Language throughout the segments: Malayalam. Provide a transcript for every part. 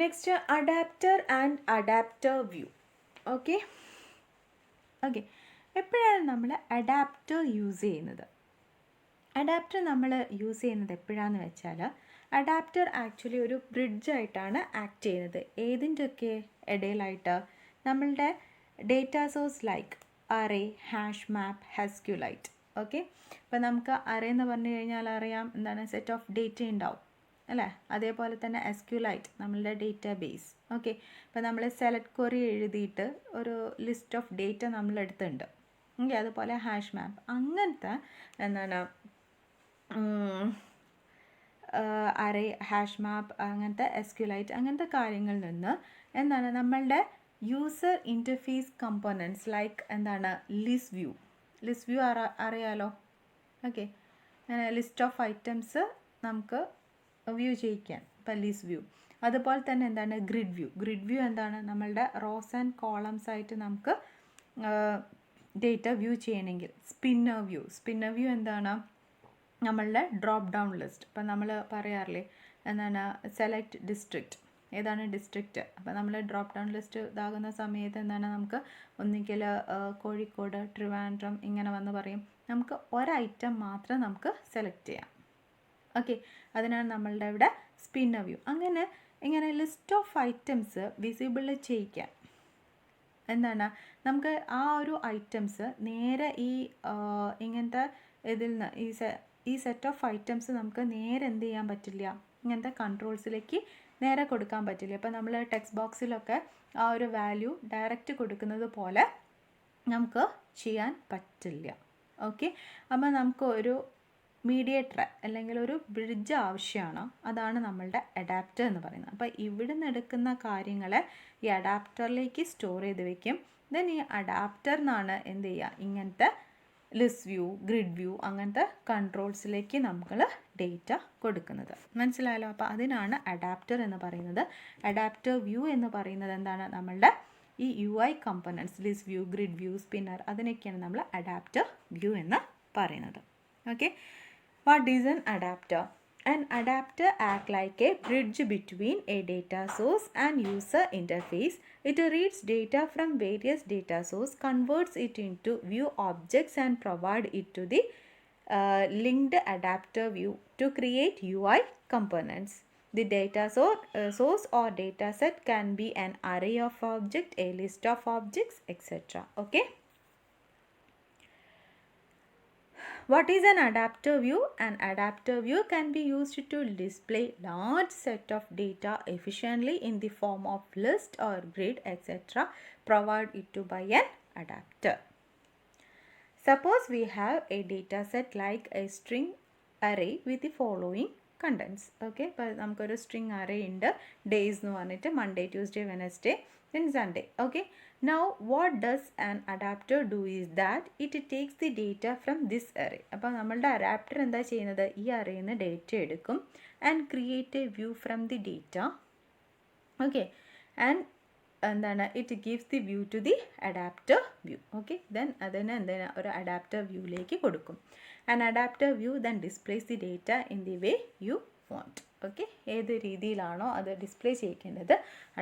Next adapter and adapter view. Okay, എപ്പോഴാണ് നമ്മൾ അഡാപ്റ്റർ യൂസ് ചെയ്യുന്നത്? അഡാപ്റ്റർ നമ്മൾ യൂസ് ചെയ്യുന്നത് എപ്പോഴാണെന്ന് വെച്ചാൽ, അഡാപ്റ്റർ ആക്ച്വലി ഒരു ബ്രിഡ്ജായിട്ടാണ് ആക്ട് ചെയ്യുന്നത്. ഏതിൻ്റെയൊക്കെ ഇടയിലായിട്ട്? നമ്മളുടെ data source like array, hash map, SQLite. Okay, ഇപ്പോൾ നമുക്ക് അറേ എന്ന് പറഞ്ഞു കഴിഞ്ഞാൽ അറിയാം എന്താണ്, സെറ്റ് ഓഫ് ഡേറ്റ ഉണ്ടാവും അല്ലേ? അതേപോലെ തന്നെ എസ്ക്യൂലൈറ്റ് നമ്മളുടെ ഡേറ്റാ ബേസ്. ഓക്കെ, ഇപ്പോൾ നമ്മൾ സെലക്ട് ക്വറി എഴുതിയിട്ട് ഒരു ലിസ്റ്റ് ഓഫ് ഡേറ്റ നമ്മളെടുത്തുണ്ട്. ഓക്കെ, അതുപോലെ ഹാഷ് മാപ്പ്, അങ്ങനത്തെ എന്താണ് അറേ, ഹാഷ് മാപ്പ്, അങ്ങനത്തെ എസ്ക്യൂലൈറ്റ്, അങ്ങനത്തെ കാര്യങ്ങളിൽ നിന്ന് എന്താണ് നമ്മളുടെ യൂസർ ഇൻ്റർഫേസ് കമ്പോണൻസ് ലൈക്ക് എന്താണ് ലിസ്റ്റ് വ്യൂ അറിയാലോ. ഓക്കെ, ലിസ്റ്റ് ഓഫ് ഐറ്റംസ് നമുക്ക് വ്യൂ ചെയ്യിക്കാൻ, ഇപ്പോൾ ലിസ്റ്റ് വ്യൂ. അതുപോലെ തന്നെ എന്താണ് ഗ്രിഡ് വ്യൂ എന്താണ് നമ്മളുടെ റോസ് ആൻഡ് കോളംസ് ആയിട്ട് നമുക്ക് ഡേറ്റ വ്യൂ ചെയ്യണമെങ്കിൽ. സ്പിന്നർ വ്യൂ എന്താണ് നമ്മളുടെ ഡ്രോപ്പ് ഡൗൺ ലിസ്റ്റ്. ഇപ്പം നമ്മൾ പറയാറില്ലേ എന്താണ് സെലക്ട് ഡിസ്ട്രിക്റ്റ്, ഏതാണ് ഡിസ്ട്രിക്റ്റ്. അപ്പോൾ നമ്മൾ ഡ്രോപ്പ് ഡൗൺ ലിസ്റ്റ് ഇതാകുന്ന സമയത്ത് എന്താണ് നമുക്ക് ഒന്നുകിൽ കോഴിക്കോട്, ട്രിവാൻഡ്രം ഇങ്ങനെ വന്ന് പറയും. നമുക്ക് ഒരൈറ്റം മാത്രം നമുക്ക് സെലക്ട് ചെയ്യാം. ഓക്കെ, അതിനാണ് നമ്മളുടെ ഇവിടെ സ്പിന്നർ വ്യൂ. ഇങ്ങനെ ലിസ്റ്റ് ഓഫ് ഐറ്റംസ് വിസിബിൾ ചെയ്യിക്കാൻ എന്താണ് നമുക്ക് ആ ഒരു ഐറ്റംസ് നേരെ ഇങ്ങനത്തെ ഇതിൽ നിന്ന് ഈ സെറ്റ് ഓഫ് ഐറ്റംസ് നമുക്ക് നേരെ എന്ത് ചെയ്യാൻ പറ്റില്ല, ഇങ്ങനത്തെ കൺട്രോൾസിലേക്ക് നേരെ കൊടുക്കാൻ പറ്റില്ല. ഇപ്പോൾ നമ്മൾ ടെക്സ്റ്റ് ബോക്സിലൊക്കെ ആ ഒരു വാല്യൂ ഡയറക്റ്റ് കൊടുക്കുന്നത് പോലെ നമുക്ക് ചെയ്യാൻ പറ്റില്ല. ഓക്കെ, അപ്പോൾ നമുക്ക് ഒരു മീഡിയേറ്റർ അല്ലെങ്കിൽ ഒരു ബ്രിഡ്ജ് ആവശ്യമാണ്. അതാണ് നമ്മളുടെ അഡാപ്റ്റർ എന്ന് പറയുന്നത്. അപ്പോൾ ഇവിടെ നിന്ന് എടുക്കുന്ന കാര്യങ്ങളെ ഈ അഡാപ്റ്ററിലേക്ക് സ്റ്റോർ ചെയ്ത് വെക്കും. ദെൻ ഈ അഡാപ്റ്ററിനാണ് എന്ത് ചെയ്യുക, ഇങ്ങനത്തെ ലിസ്റ്റ് വ്യൂ, ഗ്രിഡ് വ്യൂ അങ്ങനത്തെ കൺട്രോൾസിലേക്ക് നമ്മൾ ഡേറ്റ കൊടുക്കുന്നത്. മനസ്സിലായല്ലോ? അപ്പോൾ അതിനാണ് അഡാപ്റ്റർ എന്ന് പറയുന്നത്. അഡാപ്റ്റർ വ്യൂ എന്ന് പറയുന്നത് എന്താണ്, നമ്മളുടെ ഈ UI components list view, grid view, spinner, അതിനൊക്കെയാണ് നമ്മൾ അഡാപ്റ്റർ വ്യൂ എന്ന് പറയുന്നത്. Okay, what is an adapter? An adapter acts like a bridge between a data source and user interface. It reads data from various data sources, converts it into view objects and provides it to the linked adapter view to create UI components. The data source or data set can be an array of objects, a list of objects, etc. Okay. What is an adapter view? An adapter view can be used to display large set of data efficiently in the form of list or grid, etc. provided it to by an adapter. Suppose we have a data set like a string array with the following contents. Okay, അപ്പോൾ നമുക്കൊരു string array ഉണ്ട്. Days എന്ന് പറഞ്ഞിട്ട് Monday, Tuesday, Wednesday, then Sunday. Okay, now what does an adapter do is that it takes the data from this array. അപ്പോൾ നമ്മളുടെ അഡാപ്റ്റർ എന്താ ചെയ്യുന്നത്, ഈ arrayയിൽ നിന്ന് ഡേറ്റ എടുക്കും and create a view from the data. Okay, and എന്താണ് it gives the view to the adapter view. Okay, then അതിനെ എന്താണ് ഒരു അഡാപ്റ്റർ വ്യൂയിലേക്ക് കൊടുക്കും. And adapter view then displays the data in the way you want. Okay, ഏത് രീതിയിലാണോ അത് ഡിസ്പ്ലേ ചെയ്യേണ്ടത്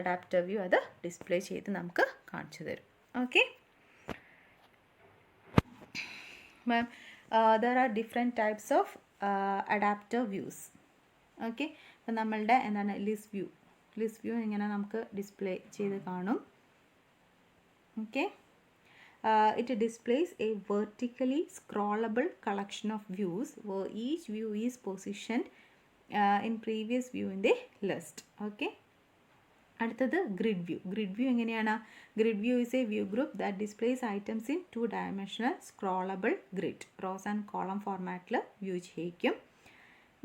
അഡാപ്റ്റർ വ്യൂ അത് ഡിസ്പ്ലേ ചെയ്ത് നമുക്ക് കാണിച്ചു തരും. Okay, ma'am there are different types of adapter views. Okay, അപ്പം നമ്മളുടെ എന്താണ് ലിസ്റ്റ് വ്യൂ ഇങ്ങനെ നമുക്ക് ഡിസ്പ്ലേ ചെയ്ത് കാണും. Okay, it displays a vertically scrollable collection of views where each view is positioned in previous view in the list. Okay, അടുത്തത് ഗ്രിഡ് വ്യൂ എങ്ങനെയാണ്? Grid view is a view group that displays items in 2-dimensional scrollable grid. Rose and column ഫോർമാറ്റിൽ വ്യൂ ചെയ്യിക്കും.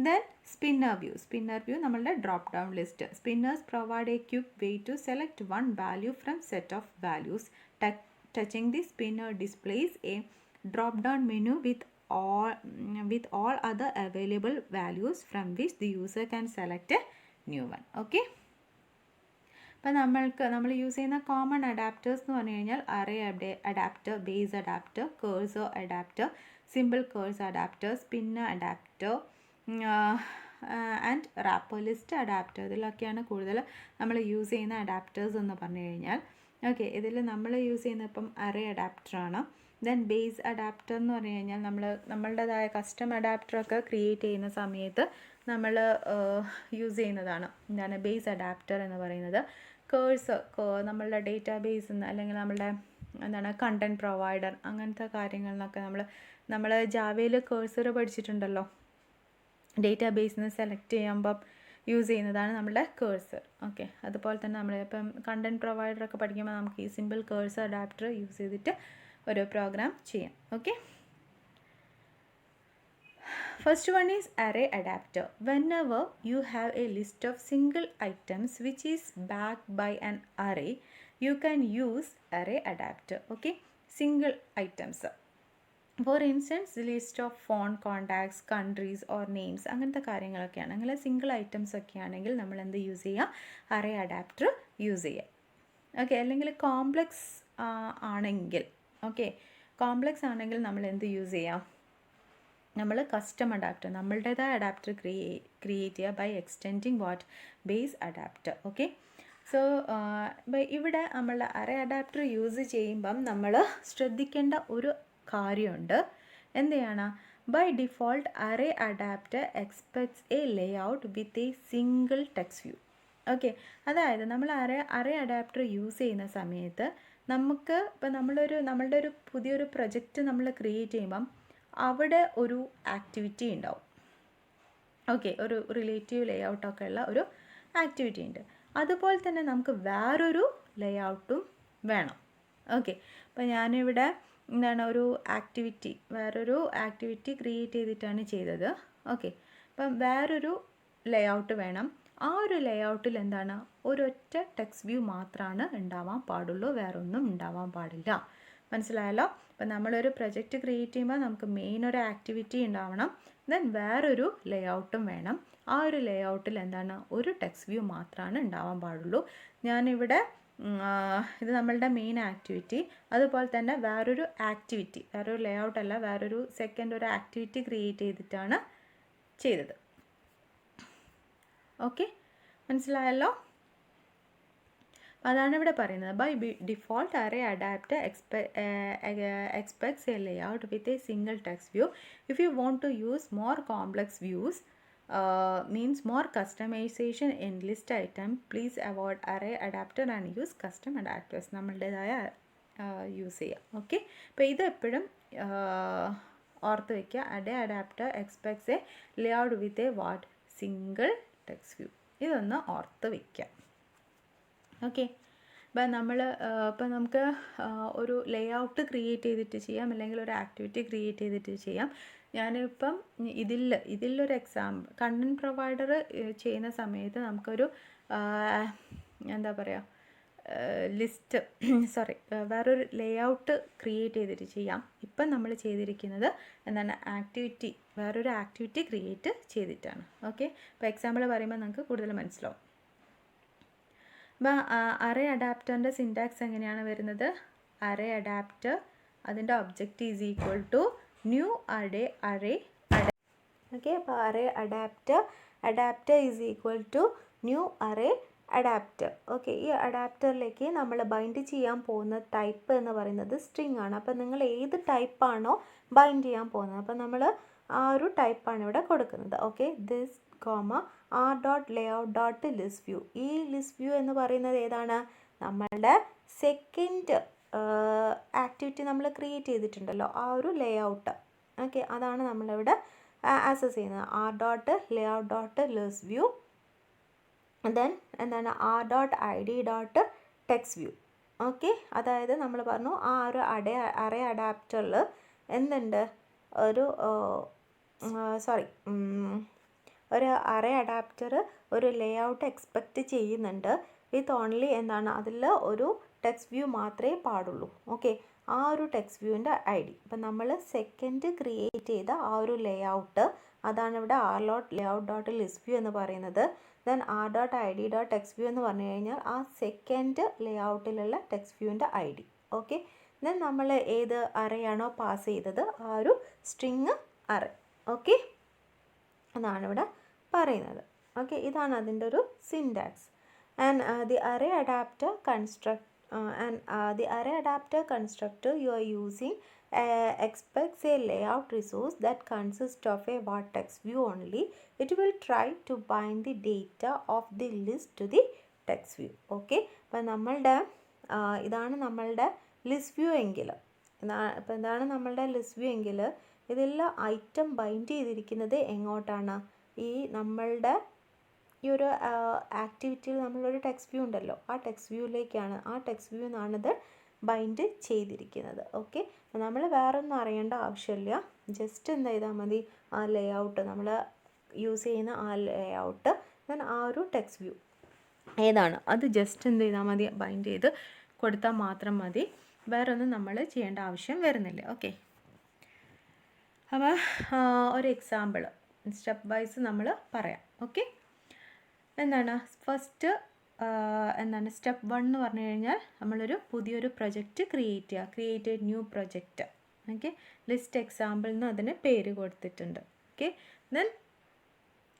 Then spinner view നമ്മളുടെ drop down list. Spinners provide a quick way to select one value from set of values. Touching the spinner displays a drop down menu with all other available values from which the user can select a new one. Okay, അപ്പോൾ നമ്മൾ യൂസ് ചെയ്യുന്ന കോമൺ അഡാപ്റ്റേഴ്സ് എന്ന് പറഞ്ഞു കഴിഞ്ഞാൽ array adapter, base adapter, cursor adapter, simple cursor adapter, spinner adapter, and wrapper list adapter, ഇതിലൊക്കെയാണ് കൂടുതൽ നമ്മൾ യൂസ് ചെയ്യുന്ന അഡാപ്റ്റേഴ്സ് എന്ന് പറഞ്ഞു കഴിഞ്ഞാൽ. ഓക്കെ, ഇതിൽ നമ്മൾ യൂസ് ചെയ്യുന്ന ഇപ്പം അറേ അഡാപ്റ്ററാണ്. ദെൻ ബേസ് അഡാപ്റ്റർ എന്ന് പറഞ്ഞു കഴിഞ്ഞാൽ നമ്മളുടേതായ കസ്റ്റം അഡാപ്റ്ററൊക്കെ ക്രിയേറ്റ് ചെയ്യുന്ന സമയത്ത് നമ്മൾ യൂസ് ചെയ്യുന്നതാണ്. എന്താണ് ബേസ് അഡാപ്റ്റർ എന്ന് പറയുന്നത്? നമ്മളുടെ ഡേറ്റാബേസ് എന്ന് അല്ലെങ്കിൽ നമ്മളുടെ എന്താണ് കണ്ടൻറ് പ്രൊവൈഡർ അങ്ങനത്തെ കാര്യങ്ങളിലൊക്കെ നമ്മൾ ജാവയിൽ കേഴ്സർ പഠിച്ചിട്ടുണ്ടല്ലോ. ഡേറ്റാബേസിൽ നിന്ന് സെലക്ട് ചെയ്യുമ്പം യൂസ് ചെയ്യുന്നതാണ് നമ്മുടെ കേഴ്സർ. ഓക്കെ, അതുപോലെ തന്നെ നമ്മളിപ്പം കണ്ടൻറ് പ്രൊവൈഡറൊക്കെ പഠിക്കുമ്പോൾ നമുക്ക് ഈ സിമ്പിൾ കേഴ്സർ അഡാപ്റ്റർ യൂസ് ചെയ്തിട്ട് ഒരു പ്രോഗ്രാം ചെയ്യാം. Okay, first one is array adapter. Whenever you have a list of single items which is backed by an array, you can use array adapter. Okay, single items. For instance, list of phone contacts, countries or names അങ്ങനത്തെ കാര്യങ്ങളൊക്കെയാണ്. അങ്ങനെ സിംഗിൾ ഐറ്റംസ് ഒക്കെ ആണെങ്കിൽ നമ്മൾ എന്ത് യൂസ് ചെയ്യുക? അറേ അഡാപ്റ്റർ യൂസ് ചെയ്യുക. ഓക്കെ, അല്ലെങ്കിൽ കോംപ്ലക്സ് ആണെങ്കിൽ കോംപ്ലക്സ് ആണെങ്കിൽ നമ്മൾ എന്ത് യൂസ് ചെയ്യാം? നമ്മൾ കസ്റ്റം അഡാപ്റ്റർ, നമ്മളുടേതായ അഡാപ്റ്റർ ക്രിയേറ്റ് ചെയ്യുക by extending what? Base adapter. Okay, so ഇവിടെ നമ്മൾ അറേ അഡാപ്റ്റർ യൂസ് ചെയ്യുമ്പം നമ്മൾ ശ്രദ്ധിക്കേണ്ട ഒരു കാര്യമുണ്ട്. എന്താണ്? By default array adapter expects a layout with a single text view. Okay, അതായത് നമ്മൾ അറേ അഡാപ്റ്റർ യൂസ് ചെയ്യുന്ന സമയത്ത് നമുക്ക് ഇപ്പം നമ്മളുടെ ഒരു പുതിയൊരു പ്രൊജക്റ്റ് നമ്മൾ ക്രിയേറ്റ് ചെയ്യുമ്പം അവിടെ ഒരു ആക്ടിവിറ്റി ഉണ്ടാവും. ഓക്കെ, ഒരു റിലേറ്റീവ് ലേഔട്ടൊക്കെ ഉള്ള ഒരു ആക്ടിവിറ്റി ഉണ്ട്. അതുപോലെ തന്നെ നമുക്ക് വേറൊരു ലേഔട്ടും വേണം. ഓക്കെ, അപ്പോൾ ഞാനിവിടെ വേറൊരു ആക്ടിവിറ്റി ക്രിയേറ്റ് ചെയ്തിട്ടാണ് ചെയ്തത്. ഓക്കെ, അപ്പം വേറൊരു ലേഔട്ട് വേണം. ആ ഒരു ലേഔട്ടിൽ ഒരൊറ്റ ടെക്സ്റ്റ് വ്യൂ മാത്രമാണ് ഉണ്ടാവാൻ പാടുള്ളൂ, വേറൊന്നും ഉണ്ടാവാൻ പാടില്ല. മനസ്സിലായല്ലോ? അപ്പം നമ്മളൊരു പ്രൊജക്റ്റ് ക്രിയേറ്റ് ചെയ്യുമ്പോൾ നമുക്ക് മെയിൻ ഒരു ആക്ടിവിറ്റി ഉണ്ടാവണം, ദെൻ വേറൊരു ലേഔട്ടും വേണം. ആ ഒരു ലേഔട്ടിൽ ഒരു ടെക്സ്റ്റ് വ്യൂ മാത്രമാണ് ഉണ്ടാവാൻ പാടുള്ളൂ. ഞാനിവിടെ ഇത് നമ്മളുടെ മെയിൻ ആക്ടിവിറ്റി, അതുപോലെ തന്നെ വേറൊരു ലേഔട്ടല്ല, വേറൊരു സെക്കൻഡ് ഒരു ആക്ടിവിറ്റി ക്രിയേറ്റ് ചെയ്തിട്ടാണ് ചെയ്തത്. ഓക്കെ, മനസ്സിലായല്ലോ? അതാണ് ഇവിടെ പറയുന്നത്. By default array adapter expects a layout with a single text view. If you want to use more complex views means more customization in list item, please avoid array adapter and use custom adapters. നമ്മളുടേതായ യൂസ് ചെയ്യുക. ഓക്കെ, അപ്പോൾ ഇത് എപ്പോഴും ഓർത്ത് വയ്ക്കുക. Array adapter expects a layout with a what? Single text view. ഇതൊന്ന് ഓർത്ത് വയ്ക്കുക. ഓക്കെ, ഇപ്പം നമുക്ക് ഒരു ലേഔട്ട് ക്രിയേറ്റ് ചെയ്തിട്ട് ചെയ്യാം, അല്ലെങ്കിൽ ഒരു ആക്ടിവിറ്റി ക്രിയേറ്റ് ചെയ്തിട്ട് ചെയ്യാം. ഞാനിപ്പം ഇതിലൊരു എക്സാമ്പിൾ, കണ്ടൻറ് പ്രൊവൈഡർ ചെയ്യുന്ന സമയത്ത് നമുക്കൊരു വേറൊരു ലേഔട്ട് ക്രിയേറ്റ് ചെയ്തിട്ട് ചെയ്യാം. ഇപ്പം നമ്മൾ ചെയ്തിരിക്കുന്നത് വേറൊരു ആക്ടിവിറ്റി ക്രിയേറ്റ് ചെയ്തിട്ടാണ്. ഓക്കെ, ഇപ്പോൾ എക്സാമ്പിൾ പറയുമ്പോൾ നമുക്ക് കൂടുതൽ മനസ്സിലാവും. അപ്പം അറേ അഡാപ്റ്ററിൻ്റെ സിൻടാക്സ് എങ്ങനെയാണ് വരുന്നത്? അറേ അഡാപ്റ്റർ, അതിൻ്റെ object is equal to new array. Okay, അപ്പോൾ array adapter is equal to new array adapter. Okay, ഈ അഡാപ്റ്ററിലേക്ക് നമ്മൾ ബൈൻഡ് ചെയ്യാൻ പോകുന്ന ടൈപ്പ് എന്ന് പറയുന്നത് സ്ട്രിങ് ആണ്. അപ്പോൾ നിങ്ങൾ ഏത് ടൈപ്പാണോ ബൈൻഡ് ചെയ്യാൻ പോകുന്നത്, അപ്പോൾ നമ്മൾ ആ ഒരു ടൈപ്പാണ് ഇവിടെ കൊടുക്കുന്നത്. Okay, this r.layout.listView. ഈ ലിസ്റ്റ് വ്യൂ എന്ന് പറയുന്നത് ഏതാണ്? നമ്മളുടെ സെക്കൻഡ് ആക്ടിവിറ്റി നമ്മൾ ക്രിയേറ്റ് ചെയ്തിട്ടുണ്ടല്ലോ, ആ ഒരു ലേഔട്ട്. ഓക്കെ, അതാണ് നമ്മളിവിടെ ആക്സസ് ചെയ്യുന്നത്. r.layout.listView, then r.id.textView. ഓക്കെ, അതായത് നമ്മൾ പറഞ്ഞു ആ ഒരു അറേ അഡാപ്റ്ററിൽ ഒരു അറേ അഡാപ്റ്റർ ഒരു ലേഔട്ട് എക്സ്പെക്റ്റ് ചെയ്യുന്നുണ്ട് വിത്ത് ഓൺലി അതിൽ ഒരു ടെക്സ്റ്റ് വ്യൂ മാത്രമേ പാടുള്ളൂ. ഓക്കെ, ആ ഒരു ടെക്സ്റ്റ് വ്യൂവിൻ്റെ ID. അപ്പം നമ്മൾ സെക്കൻഡ് ക്രിയേറ്റ് ചെയ്ത ആ ഒരു ലേഔട്ട്, അതാണ് ഇവിടെ r.layout.listView എന്ന് പറയുന്നത്. ദെൻ r.id.textView എന്ന് പറഞ്ഞു കഴിഞ്ഞാൽ ആ സെക്കൻഡ് ലേഔട്ടിലുള്ള ടെക്സ്റ്റ് വ്യൂവിൻ്റെ ID. ഓക്കെ, ദെൻ നമ്മൾ ഏത് അറേയാണോ പാസ് ചെയ്തത് ആ ഒരു സ്ട്രിങ് അറേ. ഓക്കെ, അതാണ് ഇവിടെ പറയുന്നത്. ഓക്കെ, ഇതാണ് അതിൻ്റെ ഒരു syntax. And the array adapter constructor you are using expects a layout resource that consists of a vertex view only. It will try to bind the data of the list to the text view. Okay, അപ്പോൾ നമ്മളുടെ ഇതാണ് നമ്മളുടെ ലിസ്റ്റ് വ്യൂ എങ്കിൽ, ഇപ്പോൾ എന്താണ് നമ്മളുടെ ലിസ്റ്റ് വ്യൂ എങ്കിൽ ഇതെല്ലാം ഐറ്റം ബൈൻഡ് ചെയ്തിരിക്കുന്നത് എങ്ങോട്ടാണ്? ഈ നമ്മളുടെ ഈ ഒരു ആക്ടിവിറ്റിയിൽ നമ്മളൊരു ടെക്സ്റ്റ് വ്യൂ ഉണ്ടല്ലോ, ആ ടെക്സ്റ്റ് വ്യൂയിലേക്കാണ്, ആ ടെക്സ്റ്റ് വ്യൂ എന്നാണിത് ബൈൻഡ് ചെയ്തിരിക്കുന്നത്. ഓക്കെ, നമ്മൾ വേറൊന്നും അറിയേണ്ട ആവശ്യമില്ല. ജസ്റ്റ് എന്ത് ചെയ്താൽ മതി, ആ ലേ ഔട്ട് നമ്മൾ യൂസ് ചെയ്യുന്ന ആ ലേ ഔട്ട്, ദെൻ ആ ഒരു ടെക്സ്റ്റ് വ്യൂ ഏതാണ് അത് ജസ്റ്റ് എന്ത് ചെയ്താൽ മതി, ബൈൻഡ് ചെയ്ത് കൊടുത്താൽ മാത്രം മതി. വേറൊന്നും നമ്മൾ ചെയ്യേണ്ട ആവശ്യം വരുന്നില്ല. ഓക്കെ, അപ്പോൾ ഒരു എക്സാമ്പിൾ സ്റ്റെപ്പ് വൈസ് നമ്മൾ പറയാം. ഓക്കെ, എന്താണ് ഫസ്റ്റ് എന്താണ് സ്റ്റെപ്പ് 1 എന്ന് പറഞ്ഞു കഴിഞ്ഞാൽ നമ്മളൊരു പുതിയൊരു project create new project. Okay, list example എന്ന് അതിന് പേര് കൊടുത്തിട്ടുണ്ട്. ഓക്കെ, ദെൻ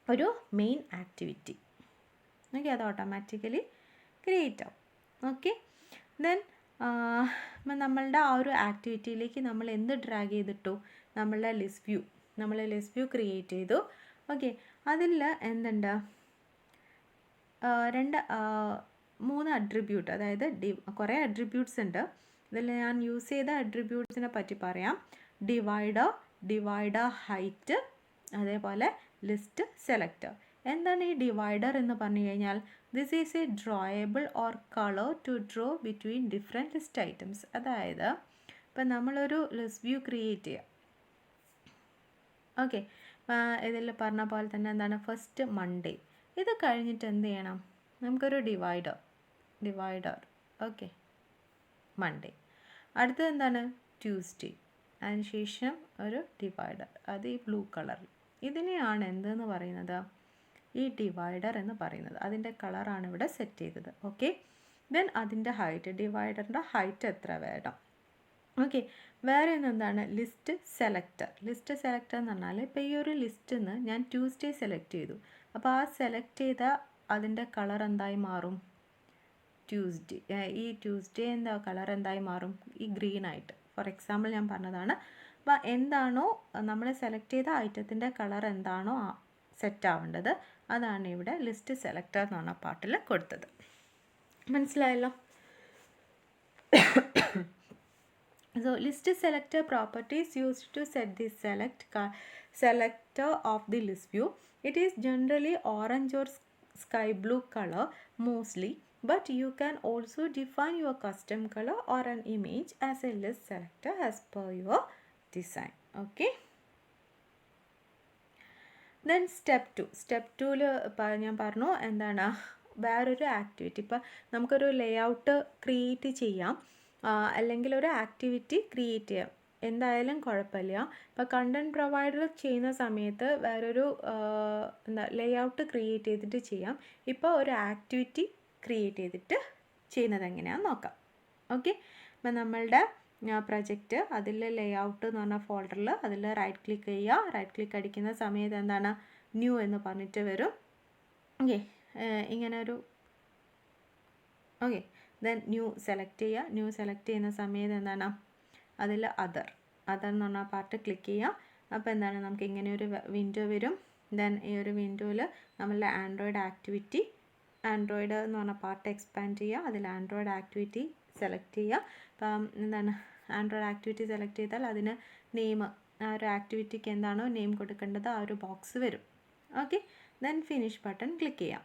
ഒരു മെയിൻ ആക്ടിവിറ്റി. ഓക്കെ, അത് ഓട്ടോമാറ്റിക്കലി ക്രിയേറ്റ് ആവും. ഓക്കെ, ദെൻ നമ്മളുടെ ആ ഒരു ആക്ടിവിറ്റിയിലേക്ക് നമ്മൾ എന്ത് ഡ്രാഗ് ചെയ്തിട്ടു? നമ്മളുടെ ലിസ്റ്റ് വ്യൂ ക്രിയേറ്റ് ചെയ്തു. ഓക്കെ, അതിൽ എന്തുണ്ട്, 3 അട്രിബ്യൂട്ട്, അതായത് കുറേ അട്രിബ്യൂട്ട്സ് ഉണ്ട്. ഇതിൽ ഞാൻ യൂസ് ചെയ്ത അട്രിബ്യൂട്ട്സിനെ പറ്റി പറയാം. ഡിവൈഡർ ഹൈറ്റ്, അതേപോലെ ലിസ്റ്റ് സെലക്ടർ. എന്താണ് ഈ ഡിവൈഡർ എന്ന് പറഞ്ഞു കഴിഞ്ഞാൽ, this is a drawable or colour to draw between different list items. അതായത് ഇപ്പം നമ്മളൊരു ലിസ്റ്റ് വ്യൂ ക്രിയേറ്റ് ചെയ്യാം. ഓക്കെ, ഇതിൽ പറഞ്ഞ പോലെ തന്നെ എന്താണ് ഫസ്റ്റ് മൺഡേ, ഇത് കഴിഞ്ഞിട്ട് എന്ത് ചെയ്യണം, നമുക്കൊരു ഡിവൈഡർ. Okay, Monday. അടുത്തത് എന്താണ് ട്യൂസ്ഡേ, അതിനുശേഷം ഒരു ഡിവൈഡർ, അത് ഈ ബ്ലൂ കളറിൽ. ഇതിനെയാണ് എന്തെന്ന് പറയുന്നത്, ഈ ഡിവൈഡർ എന്ന് പറയുന്നത്. അതിൻ്റെ കളറാണ് ഇവിടെ സെറ്റ് ചെയ്തത്. ഓക്കെ, ദെൻ അതിൻ്റെ ഹൈറ്റ്, ഡിവൈഡറിൻ്റെ ഹൈറ്റ് എത്ര വേണം. ഓക്കെ, വേറെ എന്താണ് ലിസ്റ്റ് സെലക്ടർ എന്ന് പറഞ്ഞാൽ, ഇപ്പോൾ ഈ ഒരു ലിസ്റ്റിൽ നിന്ന് ഞാൻ ട്യൂസ്ഡേ സെലക്ട് ചെയ്തു. അപ്പോൾ ആ സെലക്ട് ചെയ്ത അതിൻ്റെ കളർ എന്തായി മാറും, ഈ ട്യൂസ്ഡേ എന്താ കളർ എന്തായി മാറും, ഈ ഗ്രീൻ ആയിട്ട്. ഫോർ എക്സാമ്പിൾ ഞാൻ പറഞ്ഞതാണ്. അപ്പോൾ എന്താണോ നമ്മൾ സെലക്ട് ചെയ്ത ഐറ്റത്തിൻ്റെ കളർ എന്താണോ സെറ്റ് ആവേണ്ടത്, അതാണ് ഇവിടെ ലിസ്റ്റ് സെലക്ടർ എന്ന് പറഞ്ഞ പാർട്ടിൽ കൊടുത്തത്. മനസ്സിലായല്ലോ? So list selector properties used to set the selector of the list view. It is generally orange or sky blue color mostly, but you can also define your custom color or an image as a list selector as per your design. Okay, then step 2 ഞാൻ പറഞ്ഞു എന്താണ്, വേറൊരു ആക്ടിവിറ്റി. ഇപ്പോൾ നമുക്കൊരു ലേഔട്ട് ക്രിയേറ്റ് ചെയ്യാം, അല്ലെങ്കിൽ ഒരു ആക്ടിവിറ്റി ക്രിയേറ്റ് ചെയ്യാം, എന്തായാലും കുഴപ്പമില്ല. ഇപ്പോൾ കണ്ടൻറ് പ്രൊവൈഡർ ചെയ്യുന്ന സമയത്ത് വേറൊരു ലേഔട്ട് ക്രിയേറ്റ് ചെയ്തിട്ട് ചെയ്യാം. ഇപ്പോൾ ഒരു ആക്ടിവിറ്റി ക്രിയേറ്റ് ചെയ്തിട്ട് ചെയ്യുന്നത് എങ്ങനെയാണെന്ന് നോക്കാം. ഓക്കെ, ഇപ്പം നമ്മളുടെ പ്രൊജക്റ്റ്, അതിൽ ലേഔട്ട് എന്ന് പറഞ്ഞ ഫോൾഡറിൽ അതിൽ റൈറ്റ് ക്ലിക്ക് ചെയ്യുക. റൈറ്റ് ക്ലിക്ക് അടിക്കുന്ന സമയത്ത് എന്താണ് ന്യൂ എന്ന് പറഞ്ഞിട്ട് വരും. ഓക്കെ, ഇങ്ങനെ ഒരു ഓക്കെ, ദെൻ ന്യൂ സെലക്ട് ചെയ്യുന്ന സമയത്ത് എന്താണ് അതിൽ അതർ എന്ന് പറഞ്ഞ പാർട്ട് ക്ലിക്ക് ചെയ്യുക. അപ്പോൾ എന്താണ് നമുക്ക് ഇങ്ങനെ ഒരു വിൻഡോ വരും. ദെൻ ഈ ഒരു വിൻഡോയിൽ നമ്മളുടെ ആൻഡ്രോയിഡ് എന്ന് പറഞ്ഞ പാർട്ട് എക്സ്പാൻഡ് ചെയ്യുക. അതിൽ ആൻഡ്രോയിഡ് ആക്ടിവിറ്റി സെലക്ട് ചെയ്യുക. അപ്പം എന്താണ് ആൻഡ്രോയിഡ് ആക്ടിവിറ്റി സെലക്ട് ചെയ്താൽ അതിന് നെയിം, ആ ഒരു ആക്ടിവിറ്റിക്ക് എന്താണോ നെയിം കൊടുക്കേണ്ടത് ആ ഒരു ബോക്സ് വരും. Okay, then finish button click ചെയ്യാം.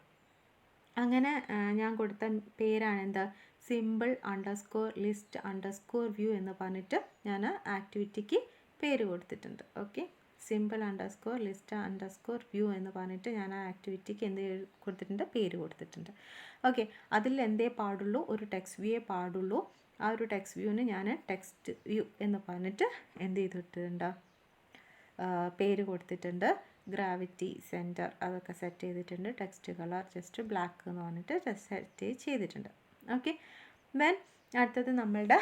അങ്ങനെ ഞാൻ കൊടുത്ത പേരാണ് എന്താ, simple_list_view എന്ന് പറഞ്ഞിട്ട് ഞാൻ ആക്ടിവിറ്റിക്ക് പേര് കൊടുത്തിട്ടുണ്ട്. ഓക്കെ, simple_list_view എന്ന് പറഞ്ഞിട്ട് ഞാൻ ആ ആക്ടിവിറ്റിക്ക് എന്ത് കൊടുത്തിട്ടുണ്ട്, പേര് കൊടുത്തിട്ടുണ്ട്. ഓക്കെ, അതിൽ എന്തേ പാടുള്ളൂ, ഒരു ടെക്സ്റ്റ് വ്യൂയെ പാടുള്ളൂ. ആ ഒരു ടെക്സ്റ്റ് വ്യൂവിന് ഞാൻ ടെക്സ്റ്റ് വ്യൂ എന്ന് പറഞ്ഞിട്ട് എന്ത് ചെയ്തിട്ടുണ്ട്, പേര് കൊടുത്തിട്ടുണ്ട്. ഗ്രാവിറ്റി, സെൻറ്റർ അതൊക്കെ സെറ്റ് ചെയ്തിട്ടുണ്ട്. ടെക്സ്റ്റ് കളർ ജസ്റ്റ് ബ്ലാക്ക് എന്ന് പറഞ്ഞിട്ട് സെറ്റ് ചെയ്തിട്ടുണ്ട്. ഓക്കെ, ദെൻ അടുത്തത് നമ്മളുടെ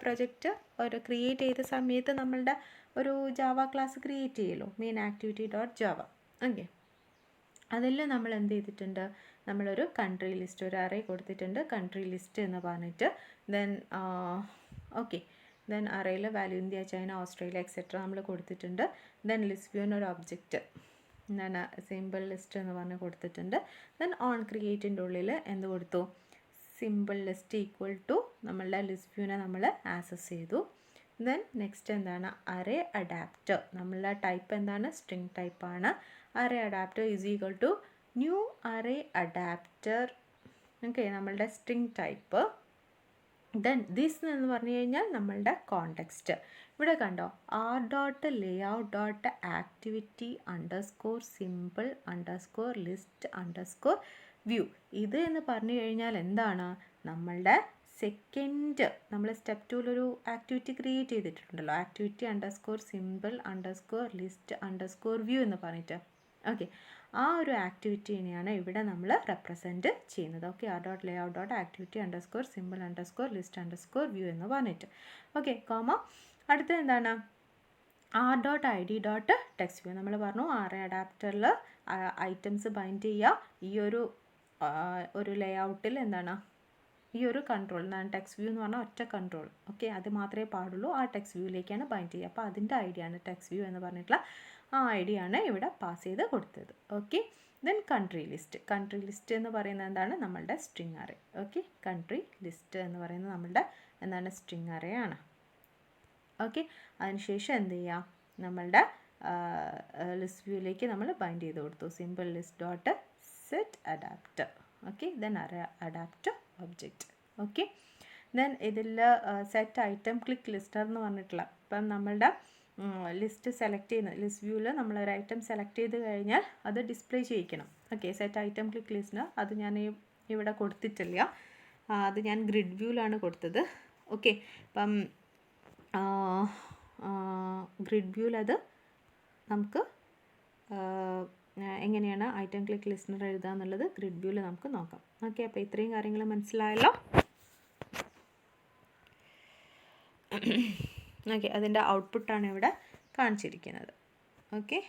പ്രൊജക്റ്റ് ഒരു ക്രിയേറ്റ് ചെയ്ത സമയത്ത് നമ്മളുടെ ഒരു ജാവ ക്ലാസ് ക്രിയേറ്റ് ചെയ്യുമല്ലോ, മെയിൻ ആക്ടിവിറ്റി .java. ഓക്കെ, അതിൽ നമ്മൾ എന്ത് ചെയ്തിട്ടുണ്ട്, നമ്മളൊരു കൺട്രി ലിസ്റ്റ്, ഒരു അറേ കൊടുത്തിട്ടുണ്ട്, കൺട്രി ലിസ്റ്റ് എന്ന് പറഞ്ഞിട്ട്. ദെൻ ഓക്കെ, ദെൻ അറേയിൽ value India, China, Australia etcetera നമ്മൾ കൊടുത്തിട്ടുണ്ട്. ദെൻ ലിസ്റ്റ് വ്യൂവിന് ഒരു ഒബ്ജക്റ്റ് എന്താണ് സിമ്പിൾ ലിസ്റ്റ് എന്ന് പറഞ്ഞ് കൊടുത്തിട്ടുണ്ട്. ദെൻ ഓൺ ക്രിയേറ്റിൻ്റെ ഉള്ളിൽ എന്ത് കൊടുത്തു, സിമ്പിൾ ലിസ്റ്റ് ഈക്വൽ ടു നമ്മളുടെ ലിസ്റ്റ് വ്യൂവിനെ നമ്മൾ ആക്സസ് ചെയ്തു. ദെൻ നെക്സ്റ്റ് എന്താണ്, അറേ അഡാപ്റ്റർ, നമ്മളുടെ ടൈപ്പ് എന്താണ്, സ്ട്രിങ് ടൈപ്പാണ്. Array adapter is equal to new array adapter. Okay, നമ്മളുടെ സ്ട്രിങ് ടൈപ്പ്. ദെൻ ദിസ് എന്ന് പറഞ്ഞു കഴിഞ്ഞാൽ നമ്മളുടെ കോണ്ടെക്സ്റ്റ്. ഇവിടെ കണ്ടോ, R dot layout dot activity underscore simple underscore list underscore view. ഇത് എന്ന് പറഞ്ഞു കഴിഞ്ഞാൽ എന്താണ്, നമ്മളുടെ സെക്കൻഡ് നമ്മൾ സ്റ്റെപ്പ് 2 ആക്ടിവിറ്റി ക്രിയേറ്റ് ചെയ്തിട്ടുണ്ടല്ലോ, activity underscore simple underscore list underscore view എന്ന് പറഞ്ഞിട്ട്. ഓക്കെ, ആ ഒരു ആക്ടിവിറ്റീനെയാണ് ഇവിടെ നമ്മൾ റെപ്രസെൻറ്റ് ചെയ്യുന്നത്. Okay, R dot layout dot activity underscore simple underscore list underscore view എന്ന് പറഞ്ഞിട്ട്. Okay, comma. അടുത്തത് എന്താണ്, R dot I D dot text view. നമ്മൾ പറഞ്ഞു അറേ അഡാപ്റ്ററിൽ ഐറ്റംസ് ബൈൻഡ് ചെയ്യുക, ഈ ഒരു ലേഔട്ടിൽ എന്താണ്, ഈ ഒരു കൺട്രോൾ എന്താണ്, ടെക്സ്റ്റ് വ്യൂ എന്ന് പറഞ്ഞാൽ ഒറ്റ കൺട്രോൾ. ഓക്കെ, അത് മാത്രമേ പാടുള്ളൂ, ആ ടെക്സ്റ്റ് വ്യൂയിലേക്കാണ് ബൈൻഡ് ചെയ്യുക. അപ്പോൾ അതിൻ്റെ ഐഡിയ ആണ് ടെക്സ്റ്റ് വ്യൂ എന്ന് പറഞ്ഞിട്ടുള്ള ആ ഐഡിയ ആണ് ഇവിടെ പാസ് ചെയ്ത് കൊടുത്തത്. Okay, then country list. Country list എന്ന് പറയുന്നത് എന്താണ്, നമ്മളുടെ string array. Okay, country list എന്ന് പറയുന്നത് നമ്മളുടെ എന്താണ്, സ്ട്രിങ് അറേ ആണ്. ഓക്കെ, അതിനുശേഷം എന്ത് ചെയ്യുക, നമ്മളുടെ ലിസ്റ്റ് വ്യൂയിലേക്ക് നമ്മൾ ബൈൻഡ് ചെയ്ത് കൊടുത്തു, simple list dot set adapter. Okay, then array adapter object. Okay, then ഇതിൽ സെറ്റ് ഐറ്റം ക്ലിക്ക് ലിസ്റ്റർ എന്ന് പറഞ്ഞിട്ടുള്ള, ഇപ്പം നമ്മളുടെ ലിസ്റ്റ് സെലക്ട് ചെയ്യുന്ന ലിസ്റ്റ് വ്യൂവിൽ നമ്മളൊരു ഐറ്റം സെലക്ട് ചെയ്ത് കഴിഞ്ഞാൽ അത് ഡിസ്പ്ലേ ചെയ്യിക്കണം. Okay, set item click listener അത് ഞാൻ ഇവിടെ കൊടുത്തിട്ടില്ല, അത് ഞാൻ ഗ്രിഡ് വ്യൂവിലാണ് കൊടുത്തത്. ഓക്കെ, അപ്പം ഗ്രിഡ് വ്യൂവിൽ അത് നമുക്ക് എങ്ങനെയാണ് ഐറ്റം ക്ലിക്ക് ലിസ്റ്റർ എഴുതുക എന്നുള്ളത് ഗ്രിഡ് വ്യൂവിൽ നമുക്ക് നോക്കാം. ഓക്കെ, അപ്പോൾ ഇത്രയും കാര്യങ്ങൾ മനസ്സിലായല്ലോ. ഓക്കെ, അതിൻ്റെ ഔട്ട്പുട്ടാണ് ഇവിടെ കാണിച്ചിരിക്കുന്നത്. ഓക്കെ,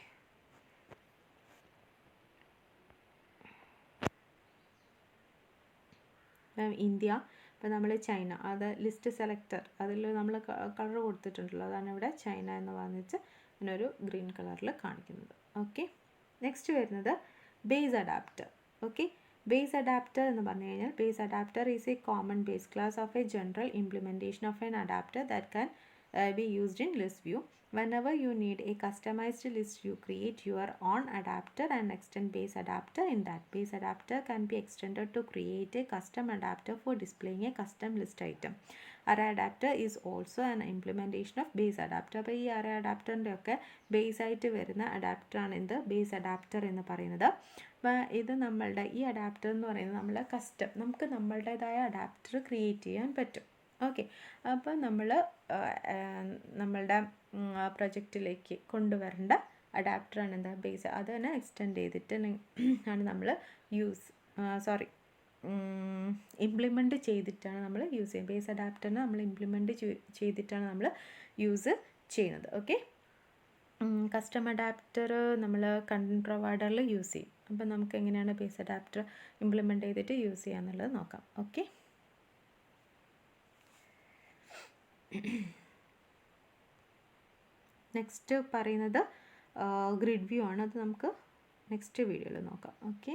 ഇന്ത്യ, ഇപ്പോൾ നമ്മൾ ചൈന, അത് ലിസ്റ്റ് സെലക്ടർ അതിൽ നമ്മൾ കളർ കൊടുത്തിട്ടുണ്ടല്ലോ, അതാണ് ഇവിടെ ചൈന എന്ന് പറഞ്ഞിട്ട് ഇങ്ങനൊരു ഗ്രീൻ കളറിൽ കാണിക്കുന്നത്. ഓക്കെ, നെക്സ്റ്റ് വരുന്നത് base adapter. Okay, base adapter എന്ന് പറഞ്ഞു കഴിഞ്ഞാൽ base adapter is A common base class of A general implementation of N adapter that can be used in list view. Whenever you need a customized list, you create your own adapter and extend base adapter in that. Base adapter can be extended to create a custom adapter for displaying a custom list item. Array adapter is also an implementation of base adapter. അപ്പോൾ ഈ array adapterൻ്റെ ഒക്കെ ബേസ് ആയിട്ട് വരുന്ന അഡാപ്റ്ററാണ് എന്ത്, ബേസ് അഡാപ്റ്റർ എന്ന് പറയുന്നത്. അപ്പോൾ ഇത് നമ്മളുടെ ഈ അഡാപ്റ്റർ എന്ന് പറയുന്നത് നമ്മളെ നമുക്ക് നമ്മളുടേതായ അഡാപ്റ്റർ ക്രിയേറ്റ് ചെയ്യാൻ പറ്റും. ഓക്കെ, അപ്പോൾ നമ്മൾ നമ്മളുടെ പ്രൊജക്റ്റിലേക്ക് കൊണ്ടുവരേണ്ട അഡാപ്റ്ററാണ് എന്താ, ബേസ്. അത് തന്നെ എക്സ്റ്റെൻഡ് ചെയ്തിട്ട് ആണ് നമ്മൾ ഇംപ്ലിമെൻറ്റ് ചെയ്തിട്ടാണ് നമ്മൾ യൂസ് ചെയ്യുന്നത്. ബേസ് അഡാപ്റ്ററിനെ നമ്മൾ ഇംപ്ലിമെൻറ്റ് ചെയ്തിട്ടാണ് നമ്മൾ യൂസ് ചെയ്യുന്നത്. ഓക്കെ, കസ്റ്റം അഡാപ്റ്റർ നമ്മൾ കണ്ടൻറ് പ്രൊവൈഡറിൽ യൂസ് ചെയ്യും. അപ്പോൾ നമുക്ക് എങ്ങനെയാണ് ബേസ് അഡാപ്റ്റർ ഇംപ്ലിമെൻറ്റ് ചെയ്തിട്ട് യൂസ് ചെയ്യുക എന്നുള്ളത് നോക്കാം. ഓക്കെ, നെക്സ്റ്റ് പറയുന്നത് ഗ്രിഡ് വ്യൂ ആണ്. അത് നമുക്ക് നെക്സ്റ്റ് വീഡിയോയിൽ നോക്കാം. ഓക്കെ.